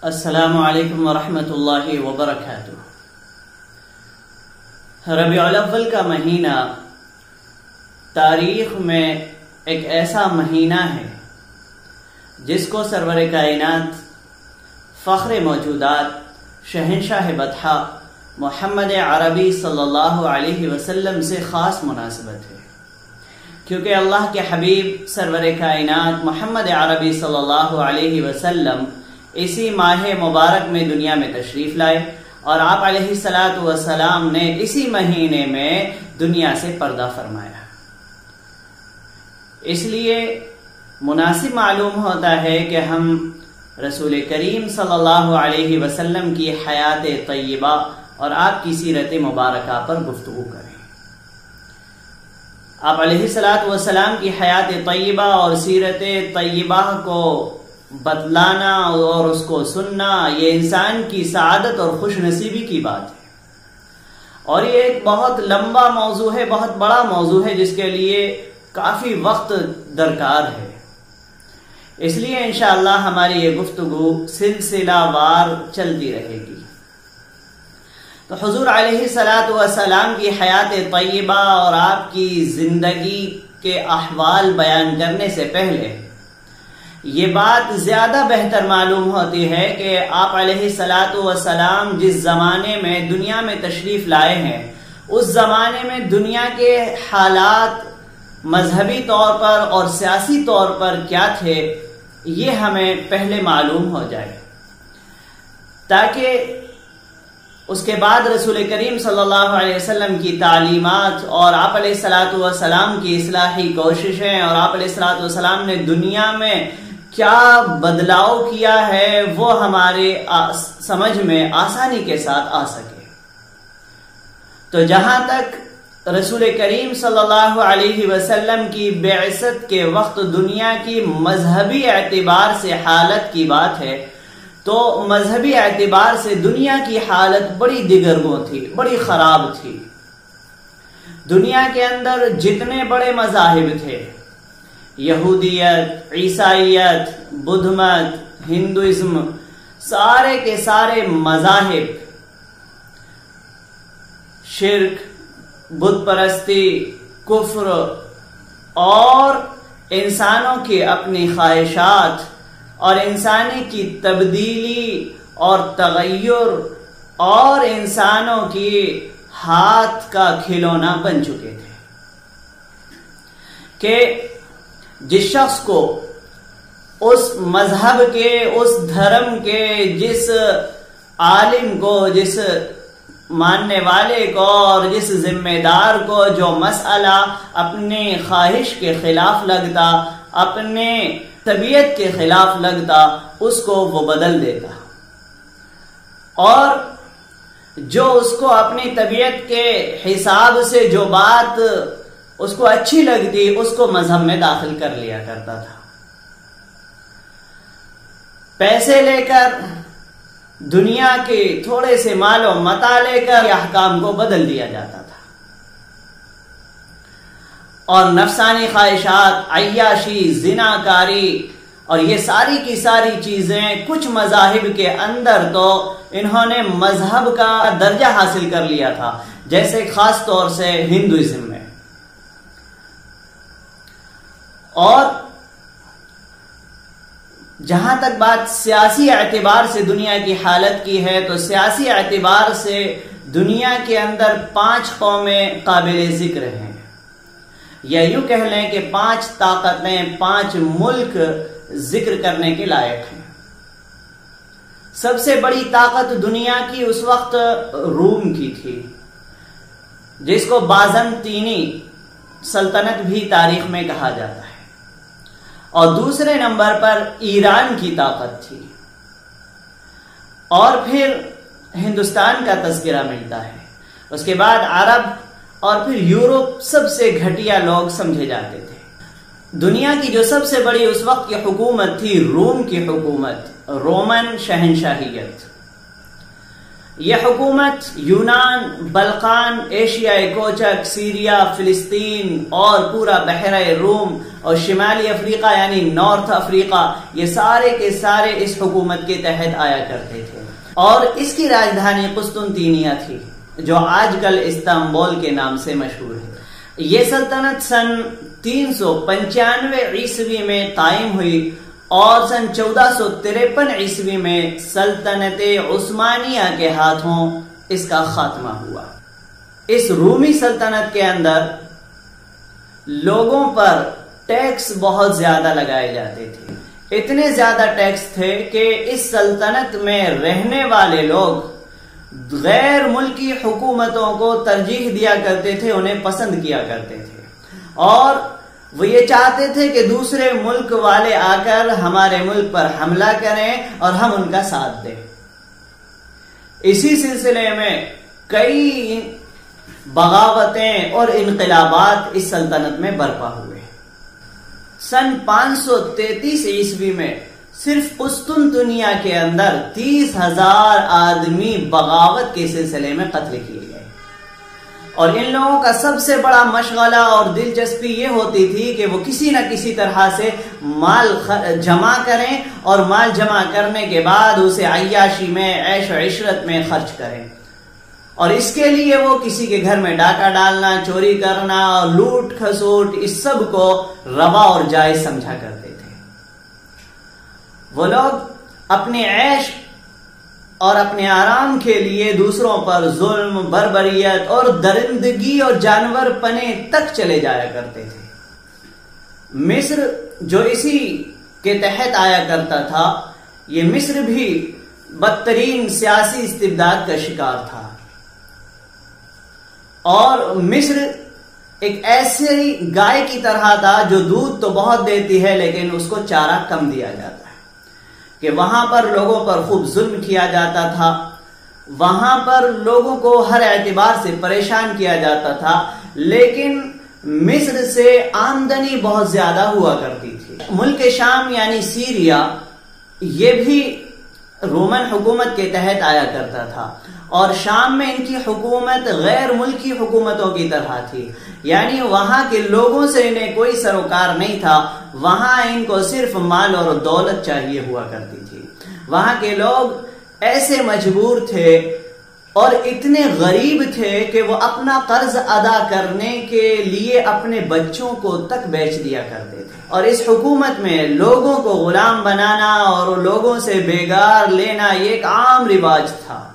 السلام علیکم ورحمۃ اللہ وبرکاتہ۔ ربیع الاول کا مہینہ تاریخ میں ایک ایسا مہینہ ہے جس کو سرور کائنات، فخر موجودات، شہنشاہ بطحا محمد عربی صلی اللہ علیہ وسلم سے خاص مناسبت ہے، کیونکہ اللہ کے حبیب سرور کائنات محمد عربی صلی اللہ علیہ وسلم اسی ماہ مبارک میں دنیا میں تشریف لائے اور آپ علیہ الصلاۃ والسلام نے اسی مہینے میں دنیا سے پردہ فرمایا۔ اس لیے مناسب معلوم ہوتا ہے کہ ہم رسول کریم صلی اللہ علیہ وسلم کی حیات طیبہ اور آپ کی سیرت مبارکہ پر گفتگو کریں۔ آپ علیہ الصلاۃ والسلام کی حیات طیبہ اور سیرت طیبہ کو بتلانا اور اس کو سننا یہ انسان کی سعادت اور خوش نصیبی کی بات ہے، اور یہ ایک بہت لمبا موضوع ہے، بہت بڑا موضوع ہے جس کے لیے کافی وقت درکار ہے۔ اس لیے انشاءاللہ ہماری یہ گفتگو سلسلہ وار چلتی رہے گی۔ تو حضور علیہ الصلاۃ والسلام کی حیات طیبہ اور آپ کی زندگی کے احوال بیان کرنے سے پہلے یہ بات زیادہ بہتر معلوم ہوتی ہے کہ آپ علیہ الصلاۃ والسلام جس زمانے میں دنیا میں تشریف لائے ہیں اس زمانے میں دنیا کے حالات مذہبی طور پر اور سیاسی طور پر کیا تھے یہ ہمیں پہلے معلوم ہو جائے، تاکہ اس کے بعد رسول کریم صلی اللہ علیہ وسلم کی تعلیمات اور آپ علیہ الصلاۃ والسلام کی اصلاحی کوششیں اور آپ علیہ الصلاۃ والسلام نے دنیا میں کیا بدلاؤ کیا ہے وہ ہمارے سمجھ میں آسانی کے ساتھ آ سکے۔ تو جہاں تک رسول کریم صلی اللہ علیہ وسلم کی بعثت کے وقت دنیا کی مذہبی اعتبار سے حالت کی بات ہے تو مذہبی اعتبار سے دنیا کی حالت بڑی دگرگوں تھی، بڑی خراب تھی۔ دنیا کے اندر جتنے بڑے مذاہب تھے، یہودیت، عیسائیت، بدھ مت، ہندوازم، سارے کے سارے مذاہب شرک، بت پرستی، کفر اور انسانوں کی اپنی خواہشات اور انسانی کی تبدیلی اور تغیر اور انسانوں کی ہاتھ کا کھلونا بن چکے تھے کہ جس شخص کو اس مذہب کے، اس دھرم کے، جس عالم کو، جس ماننے والے کو اور جس ذمہ دار کو جو مسئلہ اپنے خواہش کے خلاف لگتا، اپنے طبیعت کے خلاف لگتا، اس کو وہ بدل دیتا، اور جو اس کو اپنی طبیعت کے حساب سے جو بات اس کو اچھی لگتی اس کو مذہب میں داخل کر لیا کرتا تھا۔ پیسے لے کر، دنیا کے تھوڑے سے مال و متاع لے کر احکام کو بدل دیا جاتا تھا، اور نفسانی خواہشات، عیاشی، زناکاری اور یہ ساری کی ساری چیزیں کچھ مذاہب کے اندر تو انہوں نے مذہب کا درجہ حاصل کر لیا تھا، جیسے خاص طور سے ہندوازم میں۔ اور جہاں تک بات سیاسی اعتبار سے دنیا کی حالت کی ہے تو سیاسی اعتبار سے دنیا کے اندر 5 قومیں قابل ذکر ہیں، یا یوں کہہ لیں کہ 5 طاقتیں، 5 ملک ذکر کرنے کے لائق ہیں۔ سب سے بڑی طاقت دنیا کی اس وقت روم کی تھی، جس کو بازنطینی سلطنت بھی تاریخ میں کہا جاتا ہے، اور دوسرے نمبر پر ایران کی طاقت تھی، اور پھر ہندوستان کا تذکرہ ملتا ہے، اس کے بعد عرب اور پھر یورپ سب سے گھٹیا لوگ سمجھے جاتے تھے۔ دنیا کی جو سب سے بڑی اس وقت کی حکومت تھی روم کی حکومت، رومن شہنشاہیت، یہ حکومت یونان، بلقان، ایشیائی کوچک، سیریا، فلسطین اور پورا بحیرہ روم اور شمالی افریقہ یعنی نارتھ افریقہ، یہ سارے کے سارے اس حکومت کے تحت آیا کرتے تھے، اور اس کی راجدھانی قسطنطینیہ تھی جو آج کل استنبول کے نام سے مشہور ہے۔ یہ سلطنت سن 395 عیسوی میں قائم ہوئی اور سن 1453 عیسوی میں سلطنت عثمانیہ کے ہاتھوں اس کا خاتمہ ہوا۔ اس رومی سلطنت کے اندر لوگوں پر ٹیکس بہت زیادہ لگائے جاتے تھے، اتنے زیادہ ٹیکس تھے کہ اس سلطنت میں رہنے والے لوگ غیر ملکی حکومتوں کو ترجیح دیا کرتے تھے، انہیں پسند کیا کرتے تھے، اور وہ یہ چاہتے تھے کہ دوسرے ملک والے آ کر ہمارے ملک پر حملہ کریں اور ہم ان کا ساتھ دیں۔ اسی سلسلے میں کئی بغاوتیں اور انقلابات اس سلطنت میں برپا ہوئے۔ سن 533 عیسوی میں صرف قسطنطنیہ کے اندر 30,000 آدمی بغاوت کے سلسلے میں قتل کیے گئے، اور ان لوگوں کا سب سے بڑا مشغلہ اور دلچسپی یہ ہوتی تھی کہ وہ کسی نہ کسی طرح سے مال جمع کریں اور مال جمع کرنے کے بعد اسے عیاشی میں، عیش و عشرت میں خرچ کریں، اور اس کے لیے وہ کسی کے گھر میں ڈاکہ ڈالنا، چوری کرنا، لوٹ کھسوٹ، اس سب کو روا اور جائز سمجھا کرتے تھے۔ وہ لوگ اپنے عیش اور اپنے آرام کے لیے دوسروں پر ظلم، بربریت اور درندگی اور جانور پنے تک چلے جایا کرتے تھے۔ مصر جو اسی کے تحت آیا کرتا تھا، یہ مصر بھی بدترین سیاسی استبداد کا شکار تھا، اور مصر ایک ایسی گائے کی طرح تھا جو دودھ تو بہت دیتی ہے لیکن اس کو چارہ کم دیا جاتا ہے، کہ وہاں پر لوگوں پر خوب ظلم کیا جاتا تھا، وہاں پر لوگوں کو ہر اعتبار سے پریشان کیا جاتا تھا، لیکن مصر سے آمدنی بہت زیادہ ہوا کرتی تھی۔ ملک شام یعنی سیریا، یہ بھی رومن حکومت کے تحت آیا کرتا تھا، اور شام میں ان کی حکومت غیر ملکی حکومتوں کی طرح تھی، یعنی وہاں کے لوگوں سے انہیں کوئی سروکار نہیں تھا، وہاں ان کو صرف مال اور دولت چاہیے ہوا کرتی تھی۔ وہاں کے لوگ ایسے مجبور تھے اور اتنے غریب تھے کہ وہ اپنا قرض ادا کرنے کے لیے اپنے بچوں کو تک بیچ دیا کرتے تھے، اور اس حکومت میں لوگوں کو غلام بنانا اور لوگوں سے بیگار لینا یہ ایک عام رواج تھا۔